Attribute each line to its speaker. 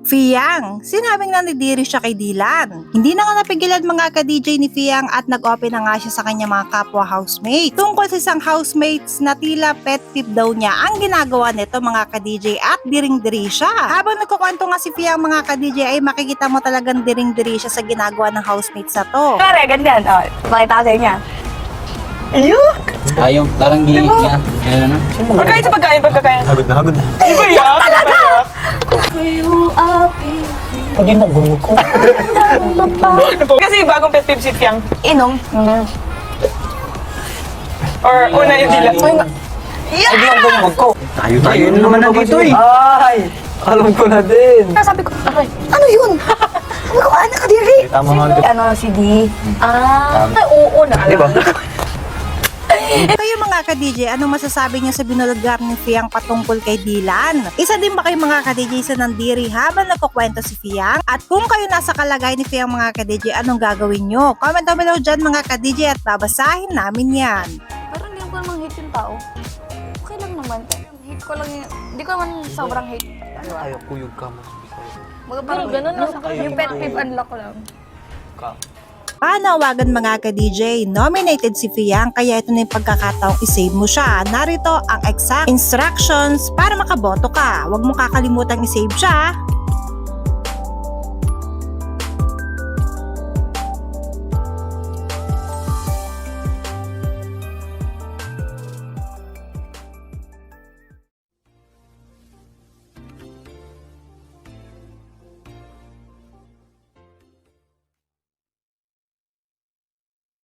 Speaker 1: Fiyang, sinabing nandidiri siya kay Dylan. Hindi na nga napigilan mga ka-DJ ni Fiyang at nag-open na nga siya sa kanya mga kapwa housemate. Tungkol sa isang housemates na tila pet peeve daw niya ang ginagawa nito mga ka-DJ at diring-diri siya. Habang nagkukwento nga si Fiyang mga ka-DJ ay makikita mo talagang diring-diri siya sa ginagawa ng housemates na to.
Speaker 2: Kare, ganyan. O, pakita ko sa inyo. Ayun!
Speaker 3: Ayaw, parang gigit niya. Ayan na.
Speaker 2: Pagkain sa pagkain.
Speaker 4: Hagod na, hagod na.
Speaker 2: Ano ba yan? Talaga! Kayo api.
Speaker 4: Pag yun ang gulong ko.
Speaker 2: Kasi bagong pet peeve si Fiang. Inom. Or una yung dila.
Speaker 4: Pag yun ang gulong ko.
Speaker 3: Tayo naman nandito eh.
Speaker 4: Ay! Alam ko na din.
Speaker 2: Sabi ko, ano yun? Sabi ko, anak ka diri.
Speaker 4: Tama nga.
Speaker 2: Ano, si D? Ay, oo na.
Speaker 4: Diba?
Speaker 1: Kayo mga ka-DJ, anong masasabi niyo sa binulgar ni Fiyang patungkol kay Dylan? Isa din ba kayo mga ka-DJ sa nandiri habang nagkukwento si Fiyang? At kung kayo nasa kalagay ni Fiyang mga ka-DJ, anong gagawin nyo? Comment down below dyan mga ka-DJ at babasahin namin yan.
Speaker 5: Pero hindi ko naman hate yung tao. Okay lang naman. Hate ko lang yung... Hindi ko naman sobrang hate.
Speaker 4: Ayaw kuyog ka mo.
Speaker 5: Pero ganun lang sa kanya. Yung pet peeve unlock ko lang.
Speaker 1: Panawagan mga ka-DJ, nominated si Fiyang kaya ito na yung pagkakataong isave mo siya. Narito ang exact instructions para makaboto ka. Huwag mo kakalimutang isave siya.